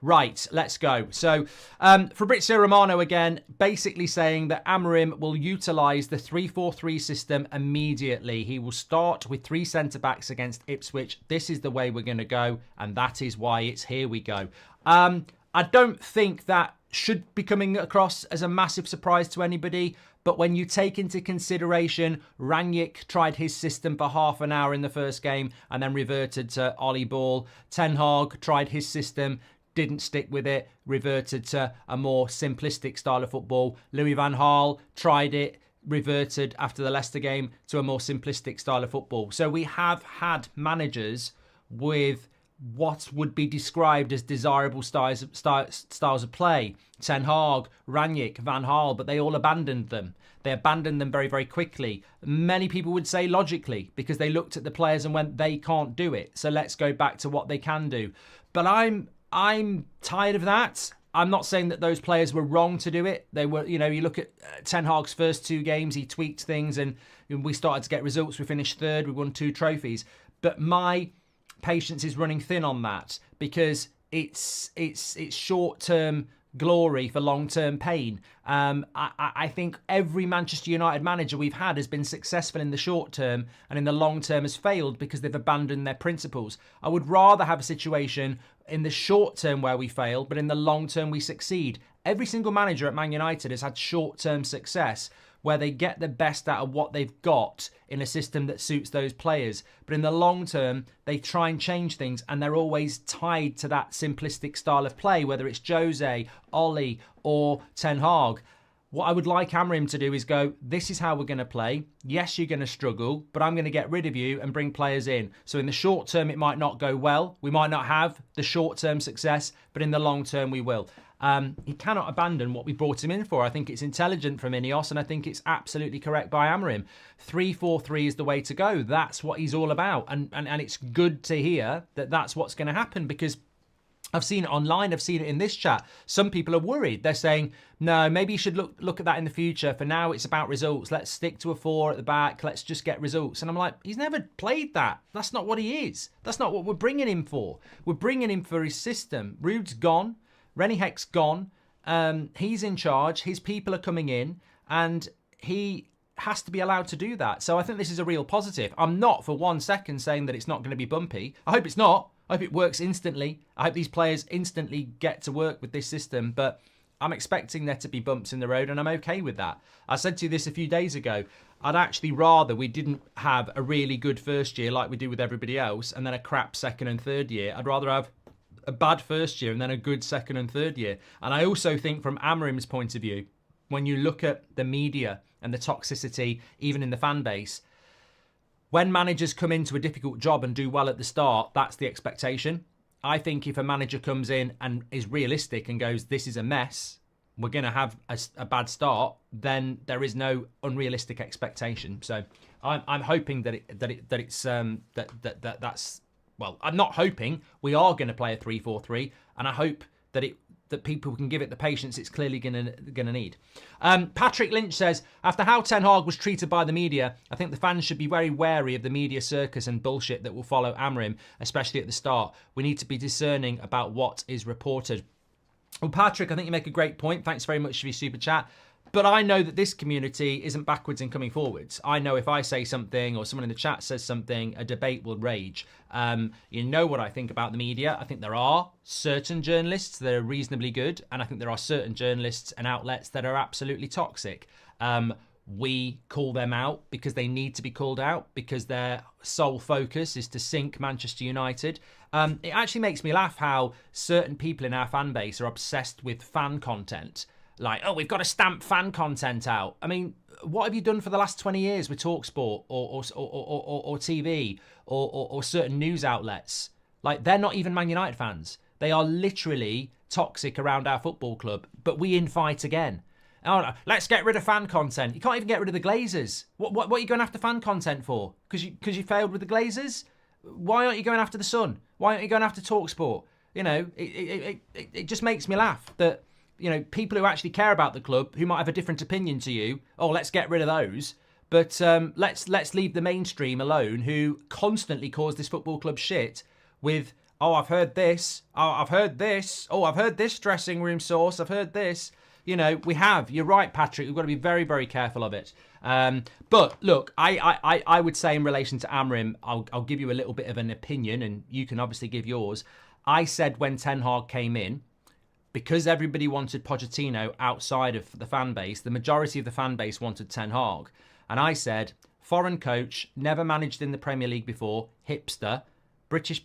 Right, let's go. So Fabrizio Romano again, basically saying that Amorim will utilise the 3-4-3 system immediately. He will start with 3 centre-backs against Ipswich. This is the way we're going to go, and that is why it's here we go. I don't think that should be coming across as a massive surprise to anybody. But when you take into consideration, Rangnick tried his system for half an hour in the first game and then reverted to Ollie Ball. Ten Hag tried his system, didn't stick with it, reverted to a more simplistic style of football. Louis van Gaal tried it, reverted after the Leicester game to a more simplistic style of football. So we have had managers with what would be described as desirable styles of play. Ten Hag, Rangnick, Van Gaal, but they all abandoned them. They abandoned them very, very quickly. Many people would say logically, because they looked at the players and went, they can't do it. So let's go back to what they can do. But I'm tired of that. I'm not saying that those players were wrong to do it. They were, you look at Ten Hag's first 2 games, he tweaked things and we started to get results. We finished 3rd, we won 2 trophies. But my patience is running thin on that because it's short-term glory for long-term pain. I think every Manchester United manager we've had has been successful in the short term and in the long term has failed because they've abandoned their principles. I would rather have a situation in the short term where we fail, but in the long term we succeed. Every single manager at Man United has had short-term success where they get the best out of what they've got in a system that suits those players. But in the long term, they try and change things and they're always tied to that simplistic style of play, whether it's Jose, Ollie or Ten Hag. What I would like Amorim to do is go, this is how we're going to play. Yes, you're going to struggle, but I'm going to get rid of you and bring players in. So in the short term, it might not go well. We might not have the short-term success, but in the long term, we will. He cannot abandon what we brought him in for. I think it's intelligent from Ineos, and I think it's absolutely correct by Amorim. 3-4-3 is the way to go. That's what he's all about. And it's good to hear that that's what's going to happen because I've seen it online. I've seen it in this chat. Some people are worried. They're saying, no, maybe you should look at that in the future. For now, it's about results. Let's stick to a 4 at the back. Let's just get results. And I'm like, he's never played that. That's not what he is. That's not what we're bringing him for. We're bringing him for his system. Ruud's gone. Rennie Heck's gone. He's in charge. His people are coming in. And he has to be allowed to do that. So I think this is a real positive. I'm not for 1 second saying that it's not going to be bumpy. I hope it's not. I hope it works instantly. I hope these players instantly get to work with this system. But I'm expecting there to be bumps in the road, and I'm okay with that. I said to you this a few days ago. I'd actually rather we didn't have a really good first year like we do with everybody else, and then a crap second and third year. I'd rather have a bad first year and then a good second and third year. And I also think from Amorim's point of view, when you look at the media and the toxicity, even in the fan base, when managers come into a difficult job and do well at the start, that's the expectation. I think if a manager comes in and is realistic and goes, this is a mess, we're going to have a bad start, then there is no unrealistic expectation. So I'm hoping that's well, I'm not hoping. We are going to play a 3-4-3, and I hope that people can give it the patience it's clearly going to need. Patrick Lynch says, after how Ten Hag was treated by the media, I think the fans should be very wary of the media circus and bullshit that will follow Amorim, especially at the start. We need to be discerning about what is reported. Well, Patrick, I think you make a great point. Thanks very much for your super chat. But I know that this community isn't backwards in coming forwards. I know if I say something or someone in the chat says something, a debate will rage. You know what I think about the media. I think there are certain journalists that are reasonably good, and I think there are certain journalists and outlets that are absolutely toxic. We call them out because they need to be called out because their sole focus is to sink Manchester United. It actually makes me laugh how certain people in our fan base are obsessed with fan content. Like, oh, we've got to stamp fan content out. I mean, what have you done for the last 20 years with TalkSport or TV or certain news outlets? Like, they're not even Man United fans. They are literally toxic around our football club, but we infight again. Oh, let's get rid of fan content. You can't even get rid of the Glazers. What are you going after fan content for? Because you failed with the Glazers? Why aren't you going after the Sun? Why aren't you going after TalkSport? You know, it just makes me laugh that, you know, people who actually care about the club, who might have a different opinion to you, oh, let's get rid of those. But let's leave the mainstream alone, who constantly cause this football club shit with Oh, I've heard this. Oh, I've heard this. Oh, I've heard this dressing room source. I've heard this. You know, we have. You're right, Patrick. We've got to be very, very careful of it. But look, I would say in relation to Amorim, I'll give you a little bit of an opinion, and you can obviously give yours. I said when Ten Hag came in, because everybody wanted Pochettino outside of the fan base, the majority of the fan base wanted Ten Hag. And I said, foreign coach, never managed in the Premier League before, hipster. British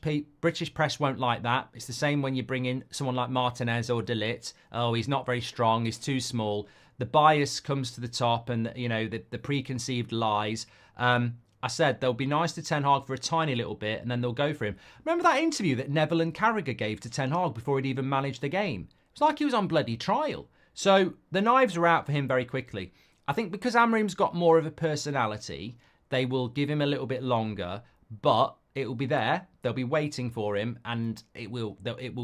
press won't like that. It's the same when you bring in someone like Martinez or De Ligt. Oh, he's not very strong. He's too small. The bias comes to the top, and you know the preconceived lies. I said they'll be nice to Ten Hag for a tiny little bit, and then they'll go for him. Remember that interview that Neville and Carragher gave to Ten Hag before he'd even managed the game? It's like he was on bloody trial. So the knives are out for him very quickly. I think because Amorim's got more of a personality, they will give him a little bit longer, but it will be there. They'll be waiting for him, and it will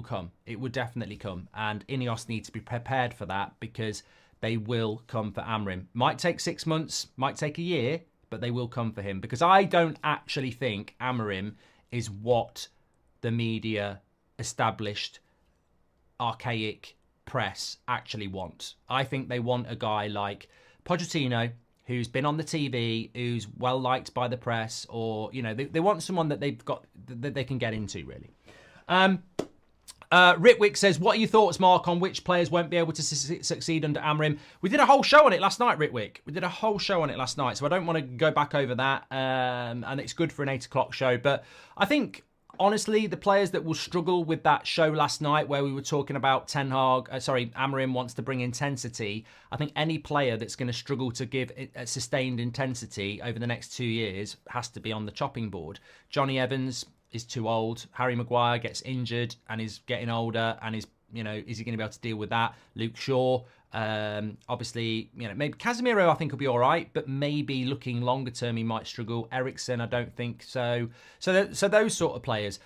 come. It will definitely come. And Ineos need to be prepared for that, because they will come for Amorim. Might take 6 months, might take a year, but they will come for him. Because I don't actually think Amorim is what the media, established, archaic press actually want. I think they want a guy like Pochettino, who's been on the TV, who's well liked by the press, or, you know, they want someone that they've got, that they can get into, really. Ritwick says, what are your thoughts, Mark, on which players won't be able to succeed under Amorim? We did a whole show on it last night, Ritwick. We did a whole show on it last night, so I don't want to go back over that. And it's good for an 8 o'clock show. But I think, honestly, the players that will struggle with that show last night, where we were talking about Amorim wants to bring intensity. I think any player that's going to struggle to give a sustained intensity over the next 2 years has to be on the chopping board. Johnny Evans is too old. Harry Maguire gets injured and is getting older, and is he going to be able to deal with that? Luke Shaw, obviously, maybe Casemiro I think will be all right, but maybe looking longer term he might struggle. Eriksen, I don't think so. So those sort of players.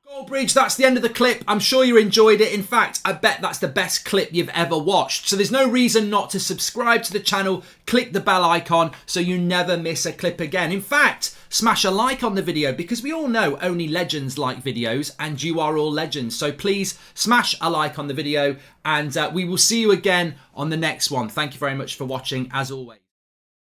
Goldbridge, that's the end of the clip. I'm sure you enjoyed it. In fact, I bet that's the best clip you've ever watched. So there's no reason not to subscribe to the channel, click the bell icon so you never miss a clip again. In fact, smash a like on the video, because we all know only legends like videos, and you are all legends. So please smash a like on the video, and we will see you again on the next one. Thank you very much for watching, as always.